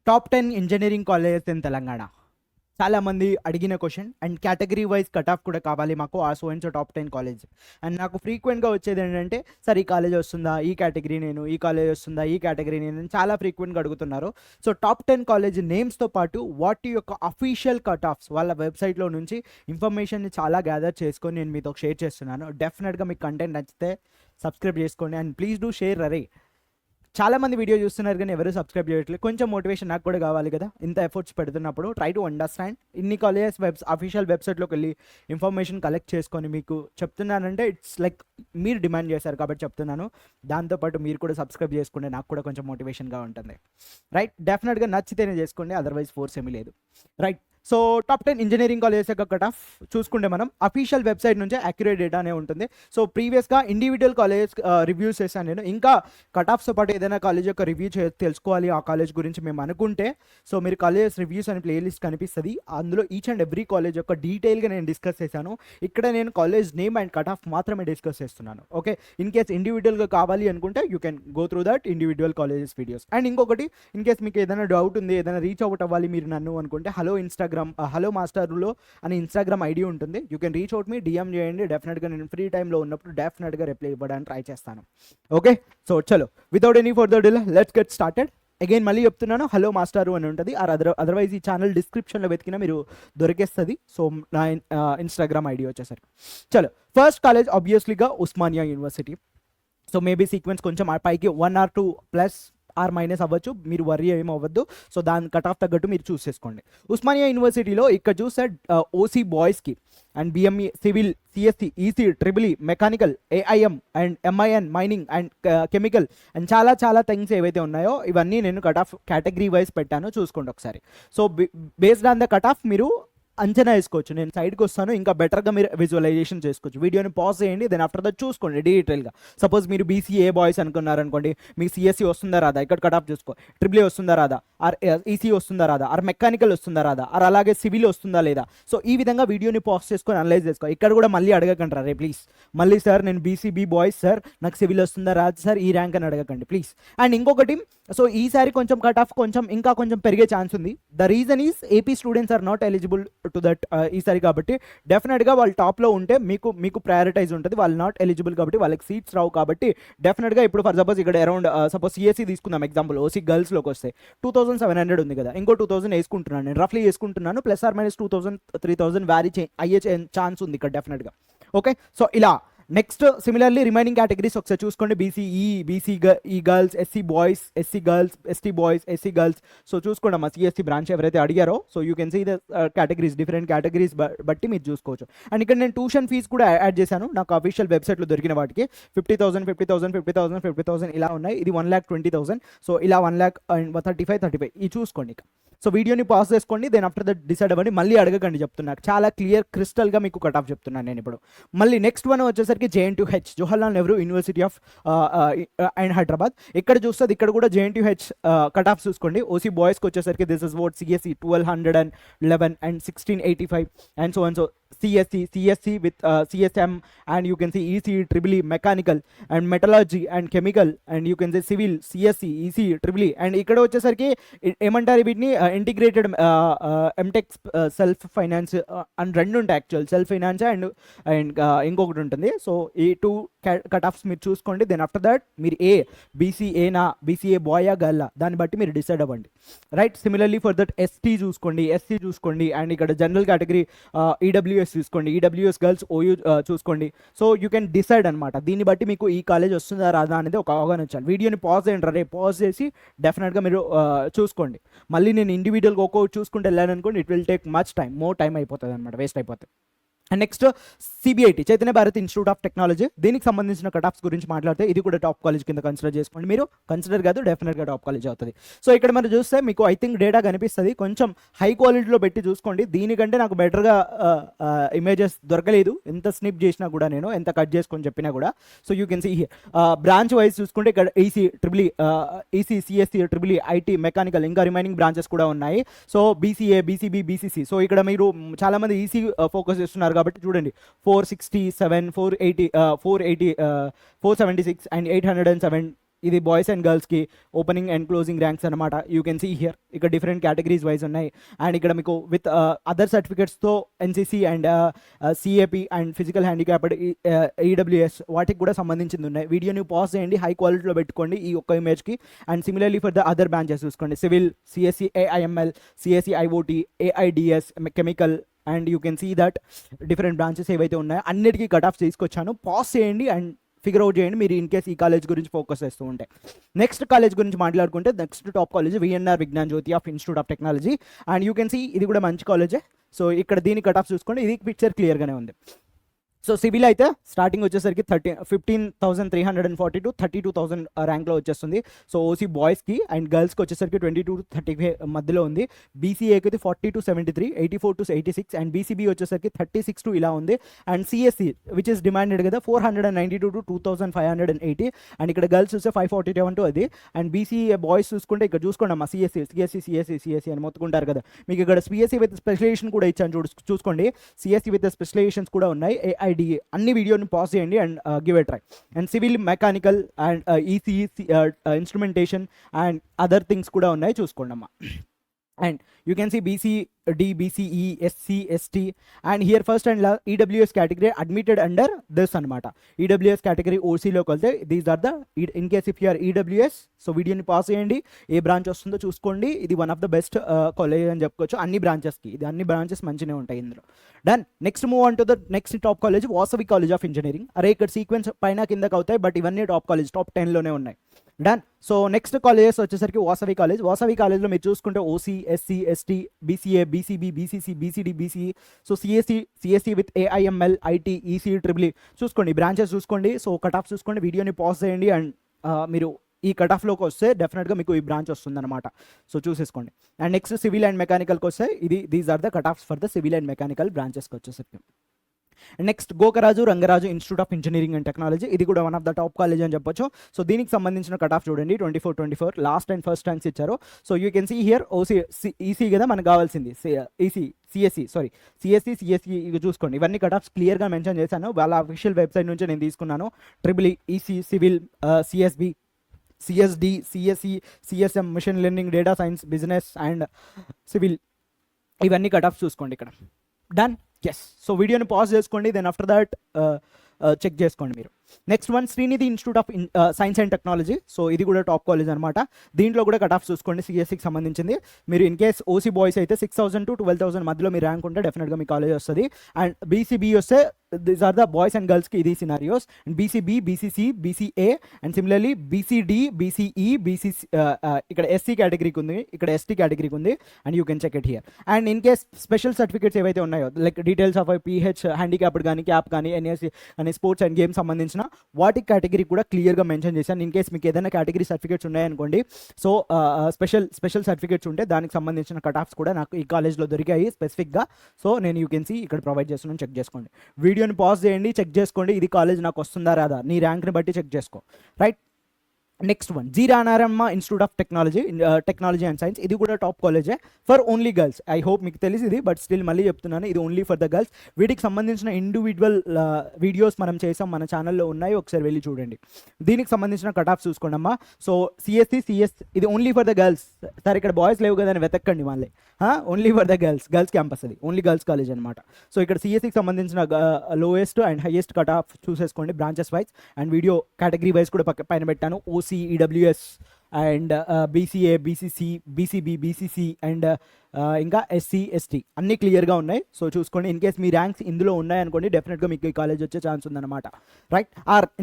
Top 10 engineering colleges in Telangana. చాలామంది అడిగిన question and category wise cut off కూడా కావాలి మాకు ఆ so and so top 10 college. And నాకు ఫ్రీక్వెంట్గా వచ్చేది ఏంటంటే సార్ ఈ కాలేజ్ వస్తుందా, ఈ కేటగిరీ నేను, ఈ కాలేజ్ వస్తుందా, ఈ కేటగిరీ నేను చాలా ఫ్రీక్వెంట్గా అడుగుతున్నారు. సో టాప్ 10 కాలేజ్ నేమ్స్తో పాటు వాటి యొక్క అఫీషియల్ కట్ ఆఫ్స్ వాళ్ళ వెబ్సైట్లో నుంచి ఇన్ఫర్మేషన్ని చాలా గ్యాదర్ చేసుకొని నేను మీతో షేర్ చేస్తున్నాను. డెఫినెట్గా మీకు కంటెంట్ నచ్చితే సబ్స్క్రైబ్ చేసుకోండి అండ్ ప్లీజ్ డూ షేర్. అరే చాలా మంది వీడియో చూస్తున్నారు కానీ ఎవరు సబ్స్క్రైబ్ చేయట్లేదు. కొంచెం మోటివేషన్ నాకు కూడా కావాలి కదా ఇంత ఎఫర్ట్స్ పెడుతున్నప్పుడు. Try to understand. ఇన్ని కాలేజెస్ అఫీషియల్ వెబ్సైట్లోకి వెళ్ళి ఇన్ఫర్మేషన్ కలెక్ట్ చేసుకొని మీకు చెప్తున్నానంటే ఇట్స్ లైక్ మీరు డిమాండ్ చేశారు కాబట్టి చెప్తున్నాను. దాంతోపాటు మీరు కూడా సబ్స్క్రైబ్ చేసుకుంటే నాకు కూడా కొంచెం మోటివేషన్గా ఉంటుంది. రైట్, డెఫినెట్గా నచ్చితేనే చేసుకోండి, అదర్వైజ్ ఫోర్స్ ఏమీ లేదు. Right, so top 10 engineering colleges యొక్క కట్ ఆఫ్ చూసుకుంటే మనం అఫీషియల్ వెబ్సైట్ నుంచే యాక్యురేట్ డేటానే ఉంటుంది. సో ప్రీవియస్గా ఇండివిజువల్ కాలేజ్ రివ్యూస్ చేశాను నేను. ఇంకా కట్ ఆఫ్స్తో పాటు ఏదైనా కాలేజ్ యొక్క రివ్యూ తెలుసుకోవాలి ఆ కాలేజ్ గురించి మేము అనుకుంటే సో మీరు కాలేజెస్ రివ్యూస్ అని ప్లేలిస్ట్ కనిపిస్తుంది. అందులో ఈచ్ అండ్ ఎవ్రీ కాలేజ్ యొక్క డీటెయిల్గా నేను డిస్కస్ చేశాను. ఇక్కడ నేను college name and cut off మాత్రమే డిస్కస్ చేస్తున్నాను. ఓకే, ఇన్ కేస్ ఇండివిజువల్గా కావాలి అనుకుంటే you can go through that individual colleges videos. And ఇంకొకటి, ఇన్ కేస్ మీకు ఏదైనా డౌట్ ఉంది, ఏదైనా రీచ్ అవుట్ అవ్వాలి మీరు నన్ను అనుకుంటే హలో మాస్టర్లో అని ఇన్స్టాగ్రామ్ ఐడి ఉంటుంది. You can reach out me, DM చేయండి. డెఫినెట్గా నేను ఫ్రీ టైంలో ఉన్నప్పుడు డెఫినెట్గా రిప్లై ఇవ్వడానికి ట్రై చేస్తాను. ఓకే, సో చలో without any further delay let's get started. Again మళ్ళీ చెప్తున్నాను, హలో మాస్టారు అని ఉంటుంది. అదర్వైజ్ ఈ ఛానల్ డిస్క్రిప్షన్లో వెతికినా మీరు దొరికేస్తుంది. సో నా ఇన్స్టాగ్రామ్ ఐడి వచ్చేసరికి చలో ఫస్ట్ కాలేజ్ ఆబ్వియస్లీగా Osmania university. So maybe sequence కొంచెం పైకి 1 or 2 ప్లస్ ఆర్ మైనస్ అవ్వచ్చు, మీరు వర్రీ ఏమి అవ్వద్దు. సో దాని కట్ ఆఫ్ తగ్గట్టు మీరు చూస్ చేసుకోండి. ఉస్మానియా యూనివర్సిటీలో ఇక్కడ చూస్తే ఓసీ బాయ్స్కి and BME civil, CSC, EC, triple mechanical, AIM and MIN mining and chemical and చాలా చాలా థింగ్స్ ఏవైతే ఉన్నాయో ఇవన్నీ నేను కట్ ఆఫ్ కేటగిరీ వైజ్ పెట్టాను, చూసుకోండి ఒకసారి. So based on the cut off మీరు అంచనా వేసుకోవచ్చు. నేను సైడ్కి వస్తాను, ఇంకా బెటర్గా మీరు విజువలైజేషన్ చేసుకోవచ్చు. వీడియోని పాజ్ చేయండి, దెన్ ఆఫ్టర్ దట్ చూసుకోండి డీటెయిల్గా. సపోజ్ మీరు బీసీఏ బాయ్స్ అనుకున్నారనుకోండి, మీకు సిఎస్సి వస్తుందా రాదా ఇక్కడ కట్ ఆఫ్ చూసుకో, ట్రిపుల్ వస్తుందా రాదా, ఆర్ ఈసీ వస్తుందా రాదా, ఆర్ మెకానికల్ వస్తుందా రాదా, ఆర్ అలాగే సివిల్ వస్తుందా లేదా. సో ఈ విధంగా వీడియోని పాజ్ చేసుకొని అనలైజ్ చేసుకో. ఇక్కడ కూడా మళ్ళీ అడగకండి రే ప్లీజ్, మళ్ళీ సార్ నేను బీసీబీ బాయ్స్ సార్ నాకు సివిల్ వస్తుందా రాదు సార్ ఈ ర్యాంక్ అని అడగకండి ప్లీజ్. అండ్ ఇంకొకటి, సో ఈసారి కొంచెం కట్ ఆఫ్ ఇంకా కొంచెం పెరిగే ఛాన్స్ ఉంది. The reason is AP students are not eligible to that ఈసారి. కాబట్టి డెఫినెట్గా వాళ్ళు టాప్లో ఉంటే మీకు ప్రయారిటైజ్ ఉంటుంది. వాళ్ళు నాట్ ఎలిజిబుల్ కాబట్టి వాళ్ళకి సీట్స్ రావు. కాబట్టి డెఫినెట్గా ఇప్పుడు ఫర్ సపోజ్ ఇక్కడ అరౌండ్ సపోజ్ సిఎస్సి తీసుకుందాం ఎగ్జాంపుల్, ఓసీ గర్ల్స్లోకి వస్తే 2700 ఉంది కదా, ఇంకో 2000 వేసుకుంటున్నాను నేను, రఫ్లీ వేసుకుంటున్నాను. ప్లస్ ఆర్ మైనస్ 2000 3000 వ్యారీ అయ్యే ఛాన్స్ ఉంది ఇక్కడ డెఫినెట్గా. ఓకే, సో ఇలా నెక్స్ట్ సిమిలర్లీ రిమైనింగ్ కేటగిరీస్ ఒకసారి చూసుకోండి. BCE, E girls, SC boys, SC girls, ST boys, SC girls. So చూసుకోండి అమ్మా సిఎస్సి బ్రాంచ్ ఎవరైతే అడిగారో. So you can see the categories, different categories బట్టి మీరు చూసుకోవచ్చు. అండ్ ఇక్కడ నేను ట్యూషన్ ఫీజ్ కూడా యాడ్ చేశాను నాకు అఫీషియల్ వెబ్సైట్లో దొరికిన వాటికి. 50,000 ఇలా ఉన్నాయి. ఇది 1,20,000. సో ఇలా 1,35,000 ఇది చూసుకోండి. సో వీడియోని పాస్ చేసుకోండి, దెన్ ఆఫ్టర్ దట్ డిసైడ్ అవ్వండి. మళ్ళీ అడగకండి, చెప్తున్నాను చాలా క్లియర్ క్రిస్టల్గా మీకు కట్ ఆఫ్ చెప్తున్నాను నేను ఇప్పుడు. మళ్ళీ నెక్స్ట్ వన్ వచ్చేసరికి JNTUH, Jawaharlal Nehru university of and Hyderabad. ఇక్కడ చూస్తుంది, ఇక్కడ కూడా JNTUH కట్ ఆఫ్ చూసుకోండి. ఓసీ బాయ్స్కి వచ్చేసరికి this is what CSC 1211 and 1685 and so and so. CSC with CSM and you can see EC, Triple E, Mechanical and Metallurgy and Chemical and you can say Civil, CSC, EC, Triple E and ఇక్కడ వచ్చేసరికి ఏమంటారు వీటిని integrated MTech self finance and రెండు ఉంటాయి actual, self finance and ఇంకొకటి ఉంటుంది. So ఈ 2 cut offs మీరు చూసుకోండి. దెన్ ఆఫ్టర్ దట్ మీరు బీసీఏ బాయా గర్లా దాన్ని బట్టి మీరు డిసైడ్ అవ్వండి. Right, similarly for that SC చూసుకోండి అండ్ ఇక్కడ జనరల్ కేటగిరీ ఈడబ్ల్యూఎస్ చూసుకోండి, ఈడబ్ల్యూఎస్ గర్ల్స్ ఓయూ చూసుకోండి. సో యూ కెన్ డిసైడ్ అనమాట. దీన్ని బట్టి మీకు ఈ కాలేజ్ వస్తుందా రాదా అనేది ఒక అవగాహన వచ్చాలి. వీడియోని పాజ్ చేయండి, రేపు పాజ్ చేసి డెఫినెట్గా మీరు చూసుకోండి. మళ్ళీ నేను ఇండివిజువల్గా ఒక్కొక్కటి చూసుకుంటే వెళ్ళాను అనుకోండి, it will take more time అయిపోతుంది అనమాట, వేస్ట్ అయిపోతుంది. And next CBIT, Chaitanya Bharat institute of technology. దీనికి సంబంధించిన కట్ ఆఫ్స్ గురించి మాట్లాడితే ఇది కూడా టాప్ కాలేజ్ కింద కన్సిడర్ చేసుకోండి. మీరు కన్సిడర్ కాదు, డెఫినెట్గా టాప్ కాలేజ్ అవుతుంది. సో ఇక్కడ మనం చూస్తే మీకు ఐ థింక్ డేటా కనిపిస్తుంది, కొంచెం హై క్వాలిటీలో పెట్టి చూసుకోండి. దీనికంటే నాకు బెటర్గా ఇమేజెస్ దొరకలేదు, ఎంత స్నిప్ చేసినా కూడా, నేను ఎంత కట్ చేసుకొని చెప్పినా కూడా. So you can see here branch wise చూసుకుంటే ఇక్కడ EC, triple EC, CSC, triple IT, mechanical, ఇంకా రిమైనింగ్ బ్రాంచెస్ కూడా ఉన్నాయి. So BCA, BCB, BCC. So ఇక్కడ మీరు చాలామంది ఈసీ ఫోకస్ చేస్తున్నారు కాబట్టి చూడండి 467, 480, 476 అండ్ 807 ఇది బాయ్స్ అండ్ గర్ల్స్కి ఓపెనింగ్ అండ్ క్లోజింగ్ ర్యాంక్స్ అనమాట. యూ కెన్ సీ హియర్ ఇక్కడ డిఫరెంట్ కేటగిరీస్ వైజ్ ఉన్నాయి. అండ్ ఇక్కడ మీకు విత్ అదర్ సర్టిఫికేట్స్తో NCC and CAP and physical handicapped EWS వాటికి కూడా సంబంధించింది ఉన్నాయి. వీడియోని పాజ్ చేయండి, హై క్వాలిటీలో పెట్టుకోండి ఈ ఒక్క ఇమేజ్కి. And similarly for the other branches చూసుకోండి, civil, CSC AIML, CSC IOT, AIDS, chemical. And you can see that different branches ఏవైతే ఉన్నాయో అన్నిటికీ కట్ ఆఫ్ తీసుకొచ్చాను. పాజ్ చేయండి అండ్ ఫిగర్ అవుట్ చేయండి మీరు ఇన్ కేస్ ఈ కాలేజ్ గురించి ఫోకస్ చేస్తూ ఉంటే. నెక్స్ట్ కాలేజ్ గురించి మాట్లాడుకుంటే next top college VNR Vignan Jyothi of institute of technology. And you can see ఇది కూడా మంచి కాలేజే. సో ఇక్కడ దీని కట్ ఆఫ్ చూసుకోండి, ఇది పిక్చర్ క్లియర్గానే ఉంది. సో సివిల్ అయితే స్టార్టింగ్ వచ్చేసరికి 15,340 to 32,000 ర్యాంక్లో వచ్చేస్తుంది. సో ఓసీ బాయ్స్కి అండ్ గర్ల్స్కి వచ్చేసరికి 22 to 35 మధ్యలో ఉంది. బీసీఏకి అయితే 40 to 73, 84 to 86 అండ్ బీసీబీ వచ్చేసరికి 36 to ఇలా ఉంది. And CSC which is demanded కదా 492 to 2,580 అండ్ ఇక్కడ గర్ల్స్ చూస్తే 547 to అది. అండ్ బీసీఏ బాయ్స్ చూసుకుంటే ఇక్కడ చూసుకోండి అమ్మా, సిఎస్సి అని మొత్తుకుంటారు కదా, మీకు ఇక్కడ సిఎస్సి విత్ స్పెషలైజేషన్ కూడా ఇచ్చాను చూసుకోండి. సిఎస్సి విత్ స్పెషలైజేషన్స్ కూడా ఉన్నాయి. ఐడిఏ అన్ని వీడియోని పాజ్ చేయండి and give a try. And civil, mechanical and EC, instrumentation and other things కూడా ఉన్నాయి చూసుకోండి అమ్మా. And you can see BCD, BCE, SC, ST and here first and EWS category admitted under this అనమాట. EWS category ఓసీలోకి వెళ్తే these are the in case if you are EWS. So వీడియోని pause చేయండి, ఏ బ్రాంచ్ వస్తుందో చూసుకోండి. ఇది one of the best college అని చెప్పుకోవచ్చు అన్ని బ్రాంచెస్కి. ఇది అన్ని బ్రాంచెస్ మంచిగా ఉంటాయి ఇందులో. Done. Next move on to the next top college Vasavi college of engineering. అరే ఇక్కడ సీక్వెన్స్ పైన కిందకి అవుతాయి బట్ ఇవన్నీ టాప్ కాలేజ్, టాప్ 10లోనే ఉన్నాయి. డన్. సో నెక్స్ట్ కాలేజెస్ వచ్చేసరికి వాసవి కాలేజ్. వాసవి కాలేజ్లో మీరు చూసుకుంటే OC, SC, ST, BCA, BCB, BCC, BCD, BCE. So CSC with AIML, IT, EC, triple చూసుకోండి, బ్రాంచెస్ చూసుకోండి. సో కట్ ఆఫ్ చూసుకోండి, వీడియోని పాజ్ చేయండి అండ్ మీరు ఈ కట్ ఆఫ్లోకి వస్తే డెఫినెట్గా మీకు ఈ బ్రాంచ్ వస్తుందన్నమాట. సో చూసేసుకోండి. అండ్ నెక్స్ట్ సివిల్ అండ్ మెకానికల్కి వస్తే these are the cut offs for the civil and mechanical బ్రాంచెస్కి వచ్చేసరికి. Next Gokaraju Rangaraju institute of engineering and technology. ఇది కూడా one of the top college అని చెప్పొచ్చు. సో దీనికి సంబంధించిన కట్ ఆఫ్ చూడండి, 24 లాస్ట్ అండ్ ఫస్ట్ ర్యాంక్స్ ఇచ్చారు. So you can see here OC, EC కదా మనకు కావాల్సింది, ఈసీ, సిఎస్సి ఇవి చూసుకోండి. ఇవన్నీ కట్ ఆఫ్స్ క్లియర్గా మెన్షన్ చేశాను, వాళ్ళ అఫీషియల్ వెబ్సైట్ నుంచి నేను తీసుకున్నాను. Triple EC, civil, CSB, CSD, CSC, CSM, machine learning, data science, business and civil, ఇవన్నీ కట్ ఆఫ్ చూసుకోండి ఇక్కడ. డన్. ఎస్. సో వీడియోని పాజ్ చేసుకోండి, దెన్ ఆఫ్టర్ దట్ చెక్ చేసుకోండి మీరు. Next one Sreenidhi institute of science and technology. So ఇది కూడా top college అనమాట. దీంట్లో కూడా కట్ ఆఫ్ చూసుకోండి, సిఎస్సికి సంబంధించింది. మీరు ఇన్ కేస్ ఓసీ బాయ్స్ అయితే 6,000 to 12,000 మధ్యలో మీ ర్యాంక్ ఉంటే డెఫినెట్గా మీ కాలేజ్ వస్తుంది. అండ్ బీసీబీ వస్తే these are the boys and గర్ల్స్కి ఇది scenarios. And BCB, BCC, BCA and similarly BCD, BCE, BCC, ఇక్కడ ఎస్సీ కేటగిరీకి ఉంది, ఇక్కడ ఎస్టీ కేటగిరీకి ఉంది. And you can check it here. And in case special certificates ఏవైతే ఉన్నాయో like details of PH, handicapped కానీ, క్యాప్ కానీ, ఎన్ఎస్సి అని స్పోర్ట్స్ అండ్ గేమ్స్ సంబంధించిన వాటి కేటగిరీ కూడా క్లియర్గా మెన్షన్ చేశాను. ఇన్ కేస్ మీకు ఏదైనా కేటగిరీ సర్టిఫికేట్స్ ఉన్నాయనుకోండి, సో స్పెషల్ సర్టిఫికేట్స్ ఉంటే దానికి సంబంధించిన కట్ ఆఫ్స్ కూడా నాకు ఈ కాలేజ్లో దొరికాయి స్పెసిఫిక్గా. సో నేను యూ కెన్ సీ ఇక్కడ ప్రొవైడ్ చేస్తున్నాను, చెక్ చేసుకోండి. వీడియోని పాజ్ చేయండి, చెక్ చేసుకోండి, ఇది కాలేజ్ నాకు వస్తుందా రాదా, నీ ర్యాంక్ని బట్టి చెక్ చేసుకో. Right. Next one G Narayanamma institute of technology and science. ఇది కూడా టాప్ కాలేజే for only girls. I hope మీకు తెలిసి ఇది, బట్ స్టిల్ మళ్ళీ చెప్తున్నాను, ఇది ఓన్లీ ఫర్ ద గర్ల్స్. వీటికి సంబంధించిన ఇండివిజువల్ వీడియోస్ మనం చేసాం, మన ఛానల్లో ఉన్నాయి, ఒకసారి వెళ్ళి చూడండి. దీనికి సంబంధించిన కట్ ఆఫ్ చూసుకోండి అమ్మా. సో సిఎస్సి, ఇది ఓన్లీ ఫర్ ద గర్ల్స్. సరే ఇక్కడ బాయ్స్ లేవు కదా అని వెతక్కండి మళ్ళీ, only for the girls campus, అది ఓన్లీ గర్ల్స్ కాలేజ్ అనమాట. సో ఇక్కడ సిఎస్సికి సంబంధించిన lowest and highest cut off చూసేసుకోండి branches wise. And video category wise కూడా పైన పెట్టాను, OC, EWS and BCA, BCC, BCB, BCC and ఇంకా ఎస్సీ, ఎస్టీ అన్నీ క్లియర్గా ఉన్నాయి. సో చూసుకోండి. ఇన్ కేస్ మీ ర్యాంక్స్ ఇందులో ఉన్నాయనుకోండి డెఫినెట్గా మీకు ఈ కాలేజ్ వచ్చే ఛాన్స్ ఉందన్నమాట. రైట్.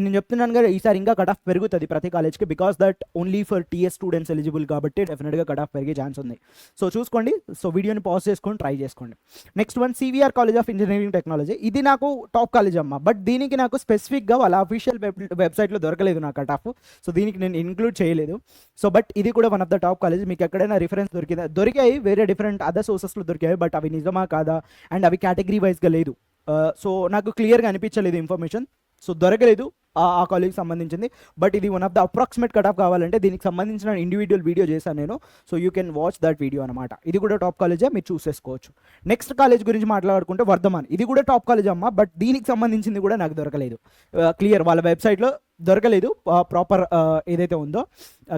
నేను చెప్తున్నాను కదా ఈసారి ఇంకా కట్ ఆఫ్ పెరుగుతుంది ప్రతి కాలేజ్కి, because that only for TS students eligible కాబట్టి డెఫినెట్గా కట్ ఆఫ్ పెరిగే ఛాన్స్ ఉంది. సో చూసుకోండి. సో వీడియోని పాజ్ చేసుకొని ట్రై చేసుకోండి. Next one CVR college of engineering technology. ఇది నాకు టాప్ కాలేజ్ అమ్మ, బట్ దీనికి నాకు స్పెసిఫిక్గా వాళ్ళ అఫీషియల్ వెబ్సైట్లో దొరకలేదు నా కట్ ఆఫ్. సో దీనికి నేను ఇంక్లూడ్ చేయలేదు. సో బట్ ఇది కూడా one of the top college. మీకు ఎక్కడైనా రిఫరెన్స్ దొరికాయి వేరే డిఫరెంట్ అదర్ సోర్సెస్లో దొరికాయి, బట్ అవి నిజమా కాదా అండ్ అవి కేటగిరీ వైజ్గా లేదు. సో నాకు క్లియర్గా అనిపించలేదు ఇన్ఫర్మేషన్, సో దొరకలేదు ఆ కాలేజ్కి సంబంధించింది. బట్ ఇది one of the approximate cut off కావాలంటే దీనికి సంబంధించిన ఇండివిజువల్ వీడియో చేశాను నేను. So you can watch that video అనమాట. ఇది కూడా టాప్ కాలేజే, మీరు చూసేసుకోవచ్చు. నెక్స్ట్ కాలేజ్ గురించి మాట్లాడుకుంటే వర్ధమాన్. ఇది కూడా టాప్ కాలేజ్ అమ్మ, బట్ దీనికి సంబంధించింది కూడా నాకు దొరకలేదు. క్లియర్ వాళ్ళ వెబ్సైట్లో దొరకలేదు ప్రాపర్ ఏదైతే ఉందో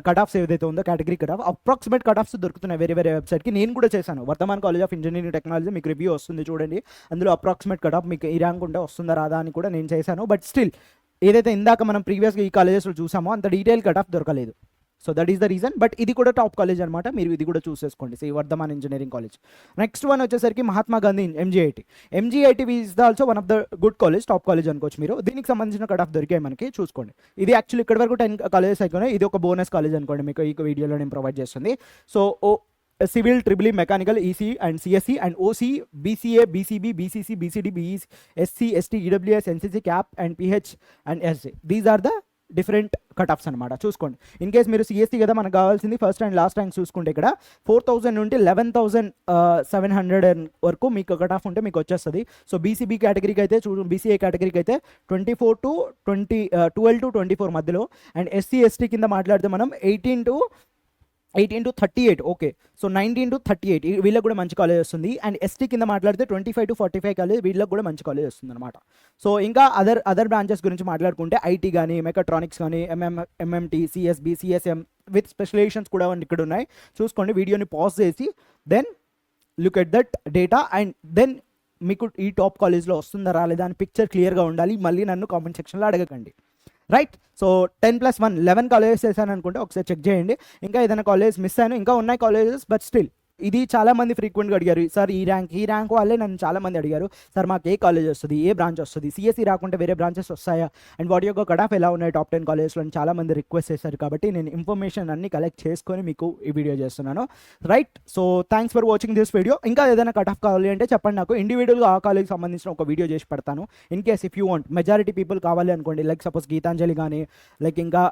కట్ ఆఫ్స్ ఏదైతే ఉందో category cut off approximate cut offs దొరుకుతున్నాయి వేరే వేరే వెబ్సైట్కి. నేను కూడా చేశాను Vardhaman college of engineering technology, మీకు రివ్యూ వస్తుంది చూడండి, అందులో అప్రాక్సిమేట్ కట్ ఆఫ్ మీకు ఈ ర్యాంక్ ఉంటే వస్తుందా రాదా అని కూడా నేను చేశాను. బట్ స్టిల్ ఏదైతే ఇందాక మనం ప్రీవియస్గా ఈ కాలేజెస్లో చూసామో అంత డీటెయిల్ కట్ ఆఫ్ దొరకలేదు. So that is the reason. But ఇది కూడా టాప్ కాలేజ్ అనమాట, మీరు ఇది కూడా చూస్ చేసుకోండి. Sri Vardhaman engineering college. Next one వచ్చేసరికి Mahatma Gandhi MGIT. MGIT is also one of the good college, top college అనుకోవచ్చు మీరు. దీనికి సంబంధించిన కట్ ఆఫ్ దొరికాయి మనకి, చూసుకోండి. ఇది యాక్చువల్లీ ఇక్కడ వరకు 10 కాలేజెస్ అయిపోయినాయి, ఇది ఒక బోనస్ కాలేజ్ అనుకోండి మీకు ఈ వీడియోలో నేను ప్రొవైడ్ చేస్తుంది. So civil, triple E, mechanical, EC and CSC and OC, BCA, BCB, BCC, BCD, BE, SC, ST, EWS, NCC, CAP and PH and SC. These are the different cut offs అనమాట, చూసుకోండి. In case మీరు CSC కదా మనకు కావాల్సింది, first and last rank చూసుకుంటే ఇక్కడ 4000 నుండి 11,700 వరకు మీకు కట్ ఆఫ్ ఉంటే మీకు వచ్చేస్తుంది. సో బీసీబీ కేటగిరీకి అయితే బీసీఏ కేటగిరీకి అయితే 12 to 24 మధ్యలో, అండ్ ఎస్సీ ఎస్టీ కింద మాట్లాడితే మనం 18 to 38, ఓకే. సో 19 to 38 వీళ్ళకి కూడా మంచి కాలేజ్ వస్తుంది. అండ్ ఎస్టీ కింద మాట్లాడితే 25 to 45 కాలేజ్, వీళ్ళకి కూడా మంచి కాలేజ్ వస్తుంది అనమాట. సో ఇంకా అదర్ బ్రాంచెస్ గురించి మాట్లాడుకుంటే ఐటీ కానీ, మెకాట్రానిక్స్ కానీ, MMT, CSB, CSM with specialisations కూడా ఇక్కడ ఉన్నాయి, చూసుకోండి. వీడియోని పాజ్ చేసి then look at that data and then మీకు ఈ టాప్ కాలేజ్లో వస్తుందా రాలేదా అని పిక్చర్ క్లియర్గా ఉండాలి. మళ్ళీ నన్ను కామెంట్ సెక్షన్లో అడగకండి, రైట్? సో 10+1 11 కాలేజెస్ చేశాను అనుకుంటే ఒకసారి చెక్ చేయండి. ఇంకా ఏదైనా కాలేజ్ మిస్ అయ్యాను, ఇంకా ఉన్నాయి కాలేజెస్, బట్ స్టిల్ ఇది చాలామంది ఫ్రీక్వెంట్గా అడిగారు, సార్ ఈ ర్యాంక్ వాళ్ళే నన్ను చాలామంది అడిగారు, సార్ మాకు ఏ కాలేజ్ వస్తుంది, ఏ బ్రాంచ్ వస్తుంది, సిఎస్సి రాకుంటే వేరే బ్రాంచెస్ వస్తాయా, అండ్ వాటి యొక్క కట్ ఆఫ్ ఎలా ఉన్నాయి టాప్ 10 కాలేజ్లో అని చాలామంది రిక్వెస్ట్ చేశారు. కాబట్టి నేను ఇన్ఫర్మేషన్ అన్ని కలెక్ట్ చేసుకొని మీకు ఈ వీడియో చేస్తున్నాను, right? So thanks for watching this video. ఇంకా ఏదైనా కట్ ఆఫ్ కావాలి అంటే చెప్పండి, నాకు ఇండివిజువల్గా ఆ కాలేజ్కి సంబంధించిన ఒక వీడియో చేసి పెడతాను. In case if you want majority people కావాలి అనుకోండి, లైక్ సపోజ్ గీతాంజలి కానీ, లైక్ ఇంకా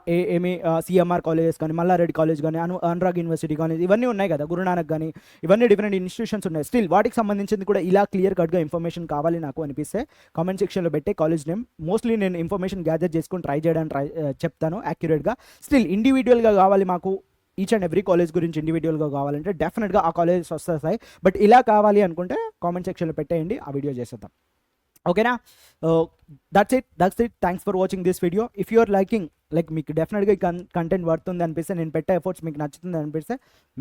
సిఎంఆర్ కాలేజెస్ కానీ, మల్లారెడ్డి కాలేజ్ కానీ, అనురాగ్ యూనివర్సిటీ కానీ, ఇవన్నీ ఉన్నాయి కదా, గురునానక్ కానీ, ఇవన్నీ డిఫరెంట్ ఇన్స్టిట్యూషన్స్ ఉన్నాయి. స్టిల్ వాటికి సంబంధించింది కూడా ఇలా క్లియర్ కట్గా ఇన్ఫర్మేషన్ కావాలి నాకు అనిపిస్తే కామెంట్ సెక్షన్లో పెట్టే కాలేజ్ నేమ్. మోస్ట్లీ నేను ఇన్ఫర్మేషన్ గ్యాదర్ చేసుకొని ట్రై చేయడానికి చెప్తాను యాక్యురేట్గా. స్టిల్ ఇండివిజువల్గా కావాలి మాకు, ఈచ్ అండ్ ఎవ్రీ కాలేజ్ గురించి ఇండివిజువల్గా కావాలంటే డెఫినెట్గా ఆ కాలేజెస్ వస్తాయి. బట్ ఇలా కావాలి అనుకుంటే కామెంట్ సెక్షన్లో పెట్టేయండి, ఆ వీడియో చేసేద్దాం, ఓకేనా? That's it. Thanks for watching this video. If you are liking, like మీకు డెఫినెట్గా కంటెంట్ పడుతుంది అనిపిస్తే, నేను పెట్టే ఎఫర్ట్స్ మీకు నచ్చుతుంది అనిపిస్తే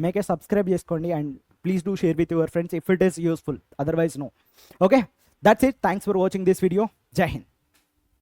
మేకే సబ్స్క్రైబ్ చేసుకోండి and please do share with your friends if it is useful, otherwise no. Okay, that's it. Thanks for watching this video. జై హింద్.